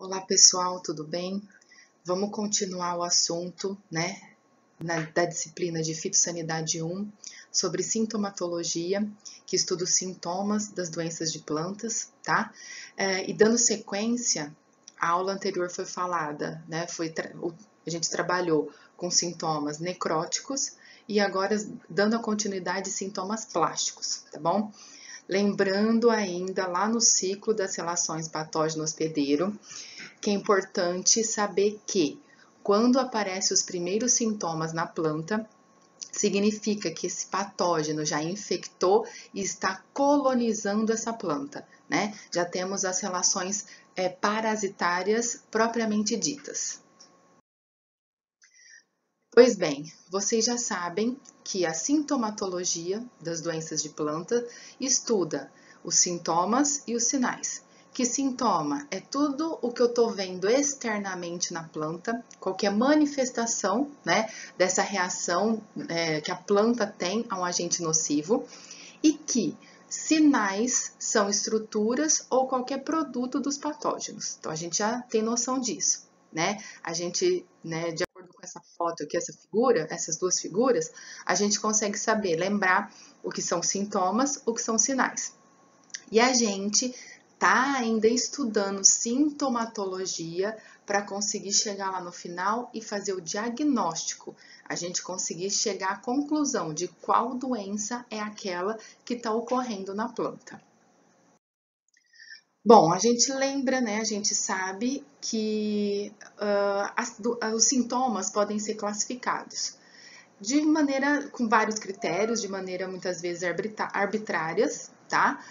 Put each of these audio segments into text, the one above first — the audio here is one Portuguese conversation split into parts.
Olá pessoal, tudo bem? Vamos continuar o assunto, né, da disciplina de Fitossanidade 1 sobre sintomatologia, que estuda os sintomas das doenças de plantas, tá? E dando sequência, a aula anterior foi falada, né, a gente trabalhou com sintomas necróticos e agora dando a continuidade sintomas plásticos, tá bom? Lembrando ainda lá no ciclo das relações patógeno-hospedeiro, que é importante saber que quando aparecem os primeiros sintomas na planta, significa que esse patógeno já infectou e está colonizando essa planta, né? Já temos as relações parasitárias propriamente ditas. Pois bem, vocês já sabem que a sintomatologia das doenças de planta estuda os sintomas e os sinais. Que sintoma é tudo o que eu estou vendo externamente na planta, qualquer manifestação, né, dessa reação que a planta tem a um agente nocivo, e que sinais são estruturas ou qualquer produto dos patógenos. Então a gente já tem noção disso, né? A gente, né, de acordo com essa foto aqui, essa figura, essas duas figuras, a gente consegue saber, lembrar o que são sintomas, o que são sinais. E a gente tá ainda estudando sintomatologia para conseguir chegar lá no final e fazer o diagnóstico. A gente conseguir chegar à conclusão de qual doença é aquela que está ocorrendo na planta. Bom, a gente lembra, né? A gente sabe que os sintomas podem ser classificados de maneira, com vários critérios, de maneira muitas vezes arbitrárias, tá?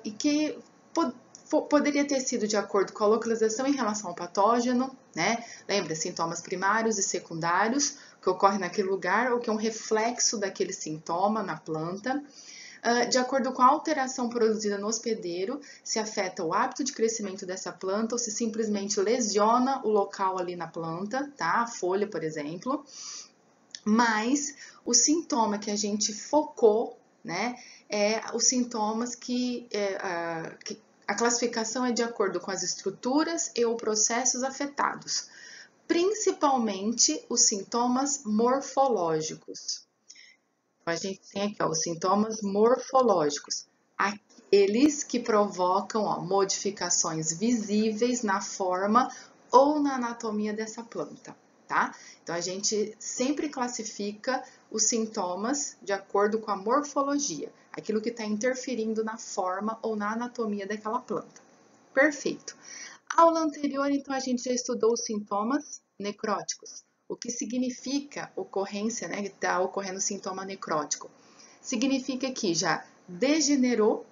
E que poderia ter sido de acordo com a localização em relação ao patógeno, né? Lembra, sintomas primários e secundários, que ocorrem naquele lugar ou que é um reflexo daquele sintoma na planta. De acordo com a alteração produzida no hospedeiro, se afeta o hábito de crescimento dessa planta ou se simplesmente lesiona o local ali na planta, tá? A folha, por exemplo. Mas o sintoma que a gente focou, né, é os sintomas que a classificação é de acordo com as estruturas e ou processos afetados, principalmente os sintomas morfológicos. Então, a gente tem aqui ó, os sintomas morfológicos, aqueles que provocam ó, modificações visíveis na forma ou na anatomia dessa planta, tá? Então, a gente sempre classifica os sintomas de acordo com a morfologia, aquilo que está interferindo na forma ou na anatomia daquela planta. Perfeito. A aula anterior, então, a gente já estudou os sintomas necróticos. O que significa ocorrência, né? Está ocorrendo sintoma necrótico. Significa que já degenerou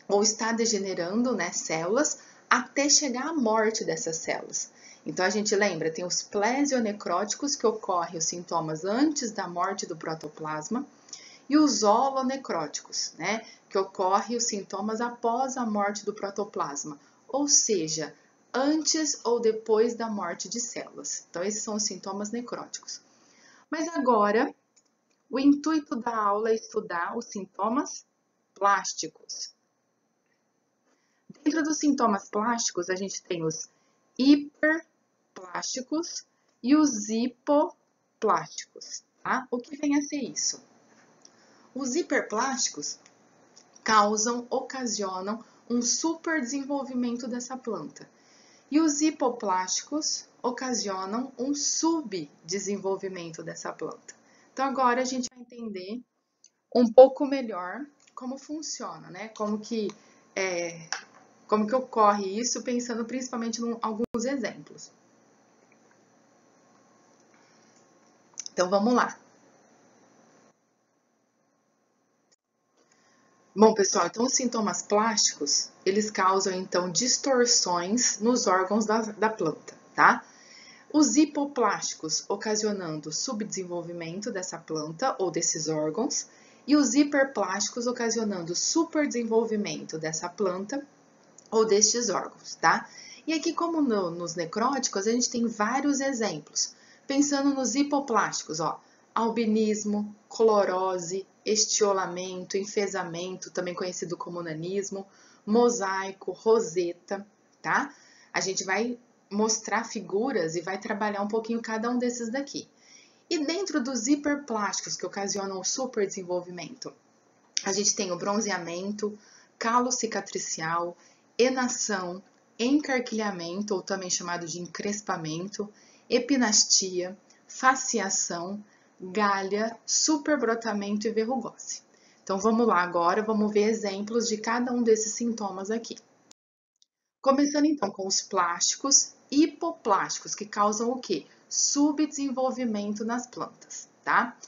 ou está degenerando, né, células até chegar à morte dessas células. Então a gente lembra, tem os plesionecróticos que ocorrem os sintomas antes da morte do protoplasma e os holonecróticos, né, que ocorrem os sintomas após a morte do protoplasma, ou seja, antes ou depois da morte de células. Então esses são os sintomas necróticos. Mas agora, o intuito da aula é estudar os sintomas plásticos. Dentro dos sintomas plásticos, a gente tem os hiperplásticos e os hipoplásticos, tá? O que vem a ser isso? Os hiperplásticos ocasionam um superdesenvolvimento dessa planta. E os hipoplásticos ocasionam um subdesenvolvimento dessa planta. Então, agora a gente vai entender um pouco melhor como funciona, né? Como que ocorre isso, pensando principalmente em alguns exemplos. Então, vamos lá. Bom, pessoal, então os sintomas plásticos, eles causam, então, distorções nos órgãos da planta, tá? Os hipoplásticos ocasionando subdesenvolvimento dessa planta ou desses órgãos, e os hiperplásticos ocasionando superdesenvolvimento dessa planta ou destes órgãos, tá? E aqui, como nos necróticos, a gente tem vários exemplos. Pensando nos hipoplásticos, ó, albinismo, clorose, estiolamento, enfesamento, também conhecido como nanismo, mosaico, roseta, tá? A gente vai mostrar figuras e vai trabalhar um pouquinho cada um desses daqui. E dentro dos hiperplásticos que ocasionam o superdesenvolvimento, a gente tem o bronzeamento, calo cicatricial, enação, encarquilhamento, ou também chamado de encrespamento, epinastia, faciação, galha, superbrotamento e verrugose. Então vamos lá agora, vamos ver exemplos de cada um desses sintomas aqui. Começando então com os plásticos hipoplásticos, que causam o quê? Subdesenvolvimento nas plantas, tá?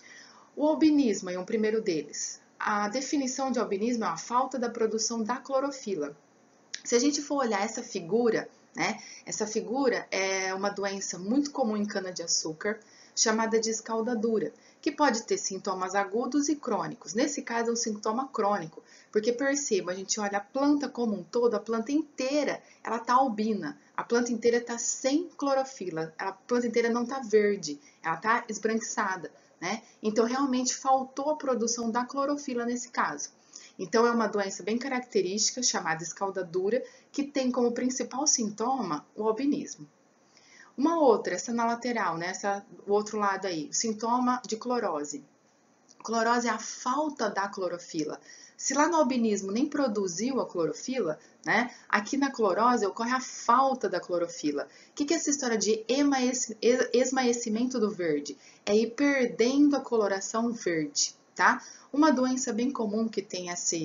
O albinismo é um primeiro deles. A definição de albinismo é a falta da produção da clorofila. Se a gente for olhar essa figura, né? Essa figura é uma doença muito comum em cana-de-açúcar, chamada de escaldadura, que pode ter sintomas agudos e crônicos. Nesse caso, é um sintoma crônico, porque perceba, a gente olha a planta como um todo, a planta inteira, ela está albina, a planta inteira está sem clorofila, a planta inteira não está verde, ela está esbranquiçada, né? Então, realmente faltou a produção da clorofila nesse caso. Então, é uma doença bem característica, chamada escaldadura, que tem como principal sintoma o albinismo. Uma outra, essa na lateral, né? O outro lado aí, o sintoma de clorose. Clorose é a falta da clorofila. Se lá no albinismo nem produziu a clorofila, né? Aqui na clorose ocorre a falta da clorofila. O que é essa história de esmaecimento do verde? É ir perdendo a coloração verde, tá? Uma doença bem comum que tem essa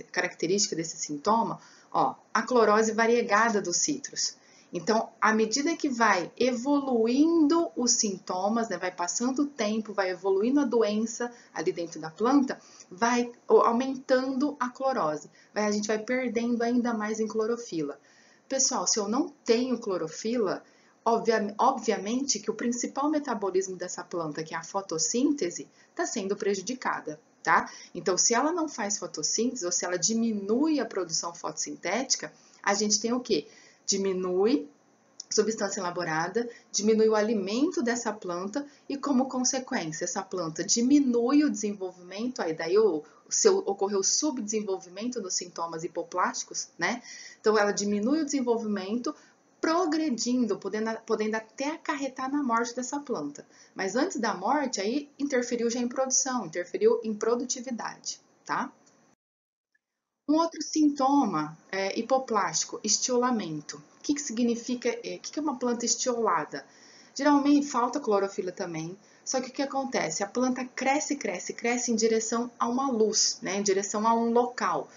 característica desse sintoma, ó, a clorose variegada dos citros. Então, à medida que vai evoluindo os sintomas, né, vai passando o tempo, vai evoluindo a doença ali dentro da planta, vai aumentando a clorose. A gente vai perdendo ainda mais em clorofila. Pessoal, se eu não tenho clorofila, obviamente que o principal metabolismo dessa planta, que é a fotossíntese, está sendo prejudicada, tá? Então, se ela não faz fotossíntese, ou se ela diminui a produção fotossintética, a gente tem o quê? Diminui substância elaborada, diminui o alimento dessa planta e, como consequência, essa planta diminui o desenvolvimento, aí daí ocorreu o subdesenvolvimento dos sintomas hipoplásticos, né? Então, ela diminui o desenvolvimento, progredindo, podendo até acarretar na morte dessa planta. Mas antes da morte, aí interferiu já em produção, interferiu em produtividade, tá? Um outro sintoma é hipoplástico, estiolamento. O que significa? O que é uma planta estiolada? Geralmente falta clorofila também, só que o que acontece? A planta cresce, cresce, cresce em direção a uma luz, né? Em direção a um local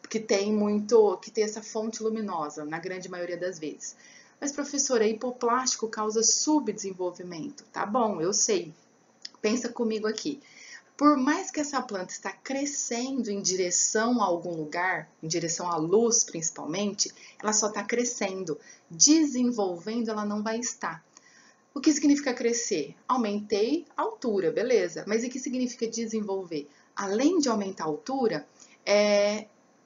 que tem essa fonte luminosa, na grande maioria das vezes. Mas, professora, hipoplástico causa subdesenvolvimento. Tá bom, eu sei. Pensa comigo aqui. Por mais que essa planta está crescendo em direção a algum lugar, em direção à luz principalmente, ela só está crescendo. Desenvolvendo, ela não vai estar. O que significa crescer? Aumentei a altura, beleza. Mas o que significa desenvolver? Além de aumentar a altura,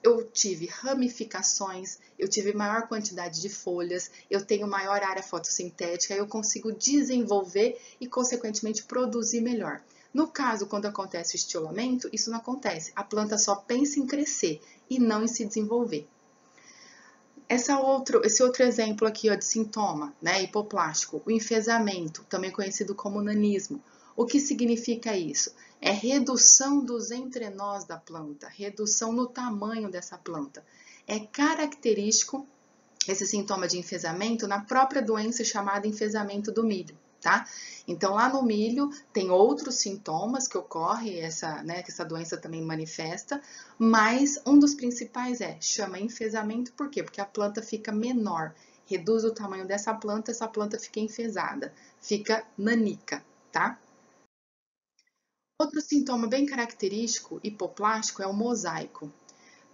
eu tive ramificações, eu tive maior quantidade de folhas, eu tenho maior área fotossintética, eu consigo desenvolver e, consequentemente, produzir melhor. No caso, quando acontece o estiolamento, isso não acontece. A planta só pensa em crescer e não em se desenvolver. Esse outro exemplo aqui ó, de sintoma, né, hipoplástico, o enfesamento, também conhecido como nanismo. O que significa isso? É redução dos entrenós da planta, redução no tamanho dessa planta. É característico esse sintoma de enfesamento na própria doença chamada enfesamento do milho, tá? Então, lá no milho tem outros sintomas que ocorrem, que essa doença também manifesta, mas um dos principais chama enfesamento, por quê? Porque a planta fica menor, reduz o tamanho dessa planta, essa planta fica enfesada, fica nanica, tá? Outro sintoma bem característico, hipoplástico, é o mosaico.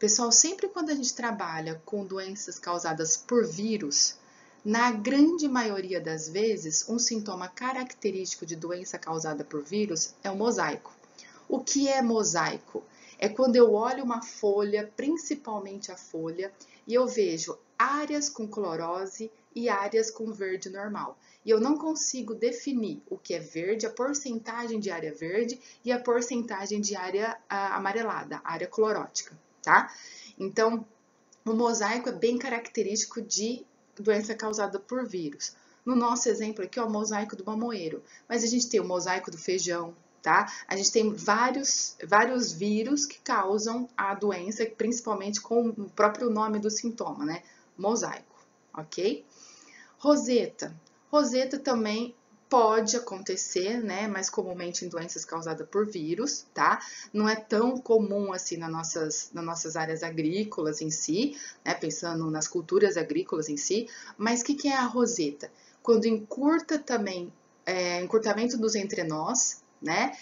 Pessoal, sempre quando a gente trabalha com doenças causadas por vírus, na grande maioria das vezes, um sintoma característico de doença causada por vírus é o mosaico. O que é mosaico? É quando eu olho uma folha, principalmente a folha, e eu vejo áreas com clorose e áreas com verde normal. E eu não consigo definir o que é verde, a porcentagem de área verde e a porcentagem de área amarelada, área clorótica, tá? Então, o mosaico é bem característico de doença causada por vírus. No nosso exemplo aqui, ó, o mosaico do mamoeiro. Mas a gente tem o mosaico do feijão, tá? A gente tem vários vírus que causam a doença, principalmente com o próprio nome do sintoma, né? Mosaico, ok? Roseta. Roseta também pode acontecer, né? Mais comumente em doenças causadas por vírus, tá? Não é tão comum assim nas nossas áreas agrícolas em si, né? Pensando nas culturas agrícolas em si. Mas o que é a roseta? Quando encurta também, encurtamento dos entrenós, né?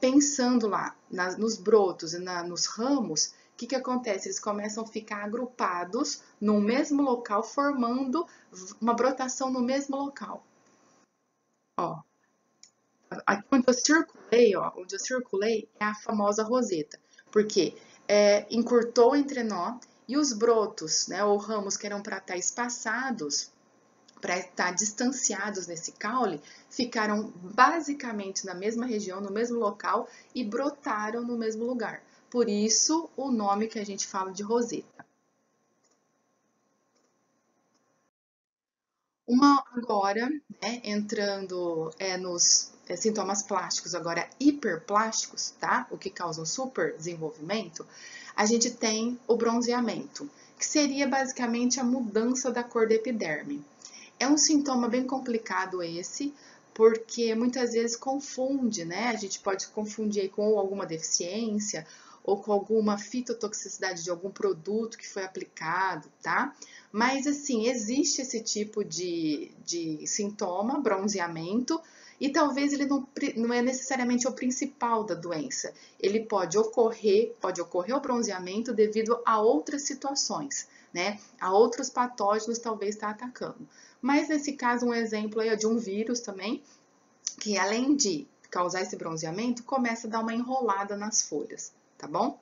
Pensando lá nos brotos e nos ramos, o que acontece? Eles começam a ficar agrupados no mesmo local, formando uma brotação no mesmo local. Ó, aqui onde eu circulei é a famosa roseta, porque encurtou o entrenó e os brotos, né, ou ramos que eram para estar espaçados, para estar distanciados nesse caule, ficaram basicamente na mesma região, no mesmo local e brotaram no mesmo lugar. Por isso, o nome que a gente fala de roseta. Uma agora, né, entrando nos sintomas plásticos, agora hiperplásticos, tá? O que causa um super desenvolvimento, a gente tem o bronzeamento, que seria basicamente a mudança da cor da epiderme. É um sintoma bem complicado esse, porque muitas vezes confunde, né? A gente pode confundir com alguma deficiência ou com alguma fitotoxicidade de algum produto que foi aplicado, tá? Mas, assim, existe esse tipo de sintoma, bronzeamento, e talvez ele não é necessariamente o principal da doença. Ele pode ocorrer o bronzeamento devido a outras situações, né? A outros patógenos talvez está atacando. Mas nesse caso, um exemplo aí é de um vírus também, que além de causar esse bronzeamento, começa a dar uma enrolada nas folhas, tá bom?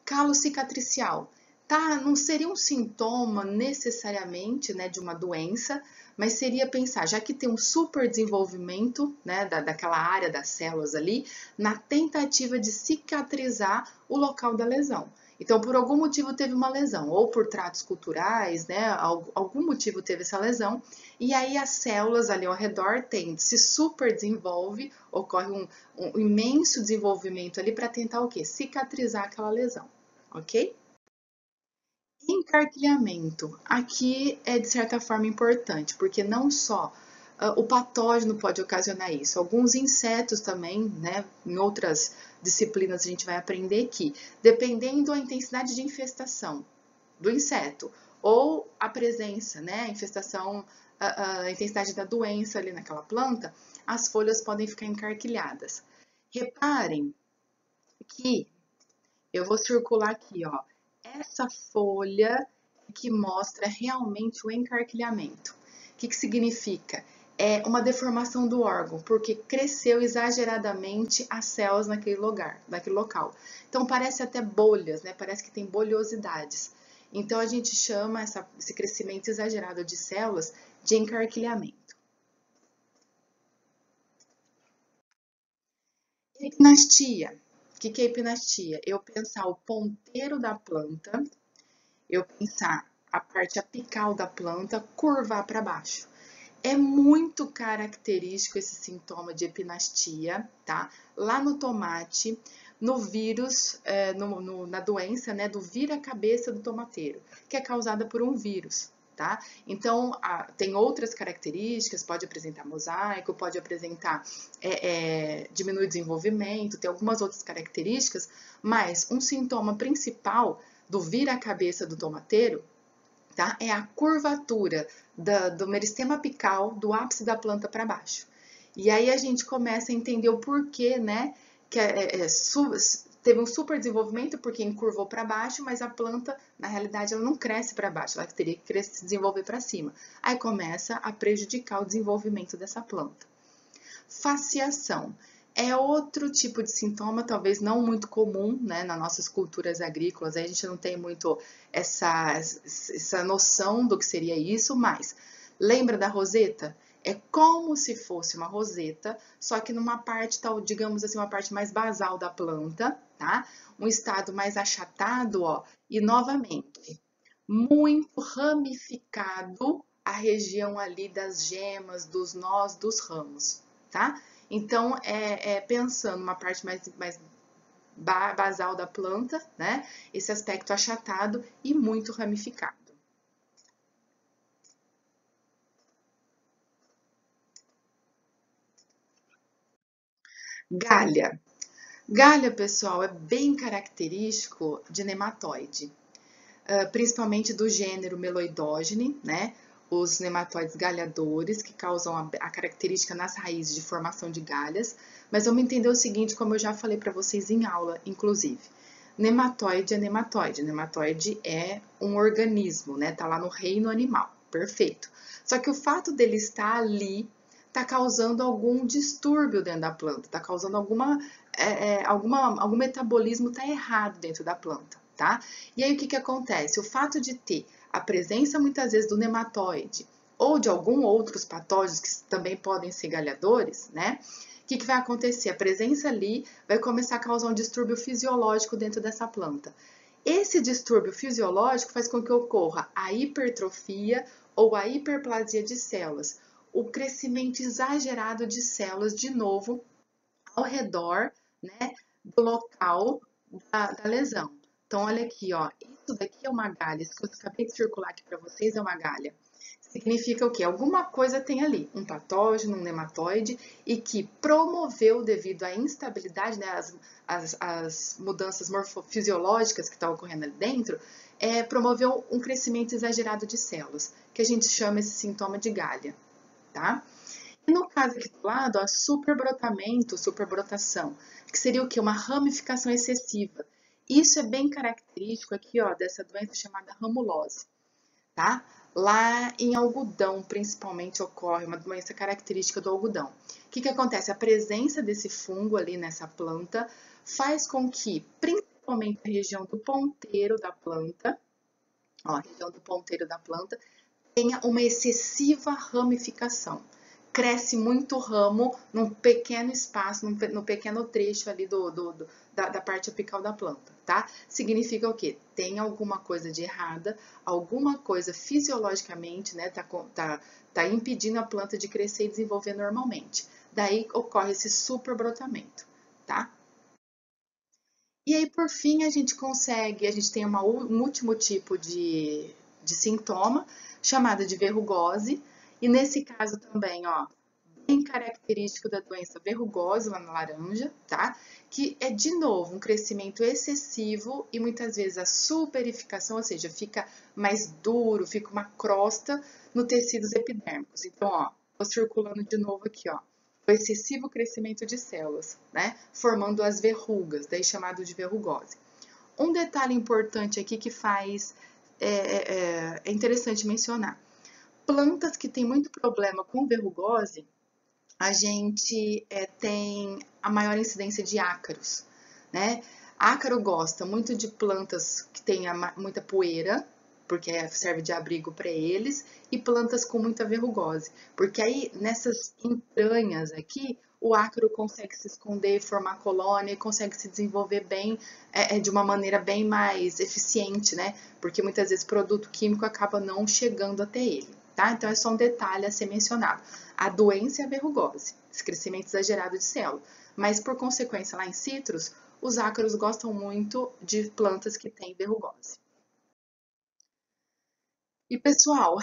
Calo cicatricial. Tá, não seria um sintoma necessariamente, né, de uma doença, mas seria pensar, já que tem um super desenvolvimento, né, daquela área das células ali, na tentativa de cicatrizar o local da lesão. Então, por algum motivo teve uma lesão, ou por tratos culturais, né, algum motivo teve essa lesão, e aí as células ali ao redor se super desenvolve, ocorre um imenso desenvolvimento ali para tentar o quê? Cicatrizar aquela lesão, ok? Encarquilhamento. Aqui é de certa forma importante, porque não só o patógeno pode ocasionar isso, alguns insetos também, né? Em outras disciplinas a gente vai aprender que, dependendo da intensidade de infestação do inseto ou a presença, né? A infestação, a intensidade da doença ali naquela planta, as folhas podem ficar encarquilhadas. Reparem que eu vou circular aqui, ó. Essa folha que mostra realmente o encarquilhamento. O que significa? É uma deformação do órgão, porque cresceu exageradamente as células naquele lugar, naquele local. Então parece até bolhas, né? Parece que tem bolhosidades. Então a gente chama esse crescimento exagerado de células de encarquilhamento. Epinastia. O que é epinastia? Eu pensar o ponteiro da planta, eu pensar a parte apical da planta curvar para baixo. É muito característico esse sintoma de epinastia, tá? Lá no tomate, no vírus, na doença, né, do vira-cabeça do tomateiro, que é causada por um vírus, tá? Então, tem outras características, pode apresentar mosaico, pode apresentar diminuir o desenvolvimento, tem algumas outras características, mas um sintoma principal do vira-cabeça do tomateiro, tá? É a curvatura do meristema apical do ápice da planta para baixo. E aí a gente começa a entender o porquê, né? Que teve um super desenvolvimento porque encurvou para baixo, mas a planta, na realidade, ela não cresce para baixo, ela teria que se desenvolver para cima. Aí começa a prejudicar o desenvolvimento dessa planta. Fasciação é outro tipo de sintoma, talvez não muito comum, né, nas nossas culturas agrícolas. A gente não tem muito essa noção do que seria isso, mas lembra da roseta? É como se fosse uma roseta, só que numa parte, digamos assim, uma parte mais basal da planta, tá? Um estado mais achatado, ó. E novamente, muito ramificado a região ali das gemas, dos nós, dos ramos, tá? Então, pensando uma parte mais basal da planta, né? Esse aspecto achatado e muito ramificado. Galha. Galha, pessoal, é bem característico de nematóide, principalmente do gênero Meloidogene, né? Os nematóides galhadores, que causam a característica nas raízes de formação de galhas. Mas vamos entender o seguinte, como eu já falei para vocês em aula, inclusive. Nematóide é nematóide. Nematóide é um organismo, né? Tá lá no reino animal. Perfeito. Só que o fato dele estar ali está causando algum distúrbio dentro da planta, está causando algum metabolismo está errado dentro da planta, tá? E aí o que acontece? O fato de ter a presença muitas vezes do nematóide ou de algum outros patógenos que também podem ser galhadores, né? O que vai acontecer? A presença ali vai começar a causar um distúrbio fisiológico dentro dessa planta. Esse distúrbio fisiológico faz com que ocorra a hipertrofia ou a hiperplasia de células, o crescimento exagerado de células de novo ao redor, né, do local da lesão. Então, olha aqui, ó, isso daqui é uma galha, isso que eu acabei de circular aqui para vocês é uma galha. Significa o quê? Alguma coisa tem ali, um patógeno, um nematóide, e que promoveu, devido à instabilidade, né, as mudanças morfofisiológicas que estão ocorrendo ali dentro, promoveu um crescimento exagerado de células, que a gente chama esse sintoma de galha, tá? E no caso aqui do lado, ó, superbrotamento, superbrotação, que seria o quê? Uma ramificação excessiva. Isso é bem característico aqui, ó, dessa doença chamada ramulose, tá? Lá em algodão, principalmente, ocorre uma doença característica do algodão. O que acontece? A presença desse fungo ali nessa planta faz com que, principalmente a região do ponteiro da planta, ó, a região do ponteiro da planta, tenha uma excessiva ramificação. Cresce muito ramo num pequeno espaço, num pequeno trecho ali da parte apical da planta, tá? Significa o quê? Tem alguma coisa de errada, alguma coisa fisiologicamente, né, tá impedindo a planta de crescer e desenvolver normalmente. Daí ocorre esse superbrotamento, tá? E aí, por fim, a gente tem um último tipo de sintoma, chamado de verrugose, e nesse caso também, ó, bem característico da doença verrugose, lá na laranja, tá? Que é, de novo, um crescimento excessivo e muitas vezes a superificação, ou seja, fica mais duro, fica uma crosta no tecidos epidérmicos. Então, ó, tô circulando de novo aqui, ó, o excessivo crescimento de células, né? Formando as verrugas, daí chamado de verrugose. Um detalhe importante aqui que é interessante mencionar. Plantas que têm muito problema com verrugose, a gente tem a maior incidência de ácaros, né? Ácaro gosta muito de plantas que tenham muita poeira, porque serve de abrigo para eles, e plantas com muita verrugose, porque aí nessas entranhas aqui, o ácaro consegue se esconder, formar colônia e consegue se desenvolver bem, de uma maneira bem mais eficiente, né? Porque muitas vezes produto químico acaba não chegando até ele, tá? Então é só um detalhe a ser mencionado. A doença é a verrugose, esse crescimento exagerado de célula, mas por consequência lá em citros, os ácaros gostam muito de plantas que têm verrugose. E pessoal,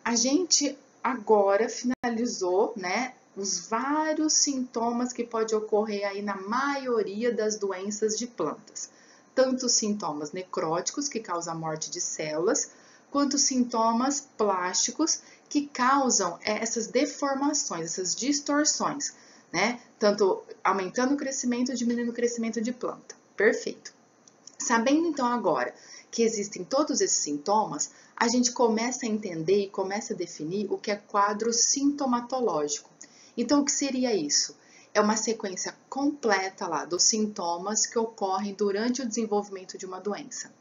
a gente agora finalizou, né, os vários sintomas que pode ocorrer aí na maioria das doenças de plantas. Tanto sintomas necróticos, que causam a morte de células, quanto sintomas plásticos, que causam essas deformações, essas distorções, né? Tanto aumentando o crescimento, diminuindo o crescimento de planta. Perfeito. Sabendo então agora que existem todos esses sintomas, a gente começa a entender e começa a definir o que é quadro sintomatológico. Então, o que seria isso? É uma sequência completa lá dos sintomas que ocorrem durante o desenvolvimento de uma doença.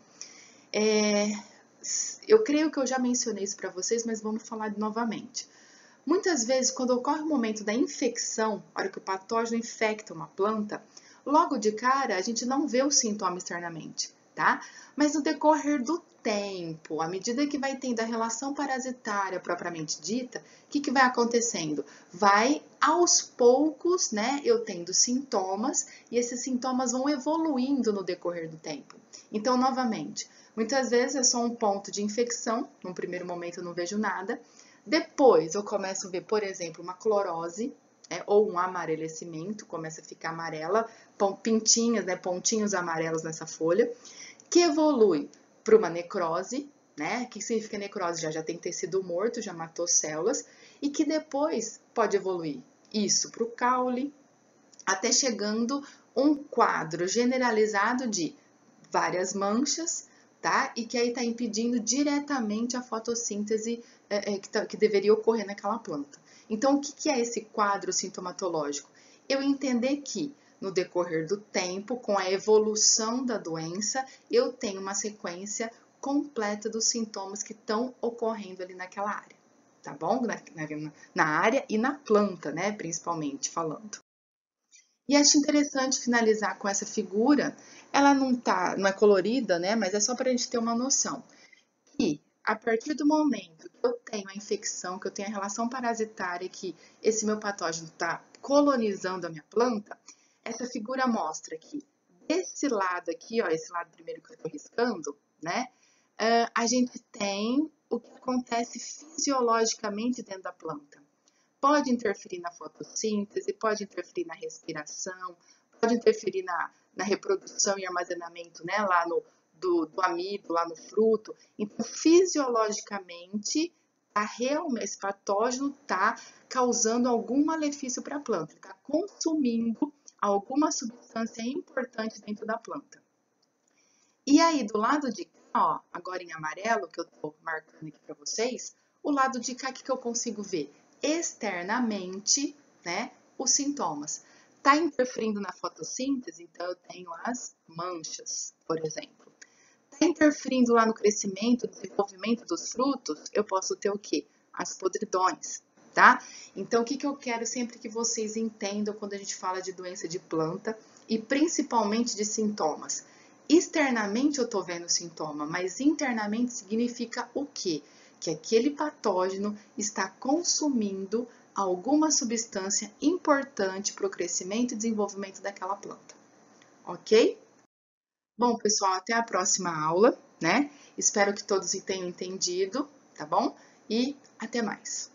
Eu creio que eu já mencionei isso para vocês, mas vamos falar novamente. Muitas vezes, quando ocorre o momento da infecção, a hora que o patógeno infecta uma planta, logo de cara a gente não vê o sintoma externamente, tá? Mas no decorrer do tempo, à medida que vai tendo a relação parasitária propriamente dita, o que vai acontecendo? Vai aos poucos, né, eu tendo sintomas e esses sintomas vão evoluindo no decorrer do tempo. Então, novamente, muitas vezes é só um ponto de infecção, num primeiro momento eu não vejo nada, depois eu começo a ver, por exemplo, uma clorose, ou um amarelecimento, começa a ficar amarela, pintinhas, né, pontinhos amarelos nessa folha, que evolui para uma necrose, né? O que significa necrose? Já tem tecido morto, já matou células, e que depois pode evoluir isso para o caule, até chegando um quadro generalizado de várias manchas, tá? E que aí está impedindo diretamente a fotossíntese que deveria ocorrer naquela planta. Então, o que é esse quadro sintomatológico? Eu entender que no decorrer do tempo, com a evolução da doença, eu tenho uma sequência completa dos sintomas que estão ocorrendo ali naquela área, tá bom? Na área e na planta, né? Principalmente falando. E acho interessante finalizar com essa figura. Ela não é colorida, né? Mas é só para a gente ter uma noção. Que a partir do momento que eu tenho a infecção, que eu tenho a relação parasitária, que esse meu patógeno está colonizando a minha planta, essa figura mostra que desse lado aqui, ó, esse lado primeiro que eu estou riscando, né? A gente tem o que acontece fisiologicamente dentro da planta. Pode interferir na fotossíntese, pode interferir na respiração, pode interferir na reprodução e armazenamento, né, lá do amido, lá no fruto. Então, fisiologicamente, realmente, esse patógeno está causando algum malefício para a planta, está consumindo alguma substância importante dentro da planta. E aí, do lado de cá, ó, agora em amarelo, que eu estou marcando aqui para vocês, o lado de cá, o que eu consigo ver? Externamente, né, os sintomas. Está interferindo na fotossíntese, então eu tenho as manchas, por exemplo. Está interferindo lá no crescimento, desenvolvimento dos frutos, eu posso ter o quê? As podridões, tá? Então, o que eu quero sempre que vocês entendam quando a gente fala de doença de planta e principalmente de sintomas? Externamente eu estou vendo sintoma, mas internamente significa o quê? Que aquele patógeno está consumindo alguma substância importante para o crescimento e desenvolvimento daquela planta, ok? Bom, pessoal, até a próxima aula, né? Espero que todos tenham entendido, tá bom? E até mais!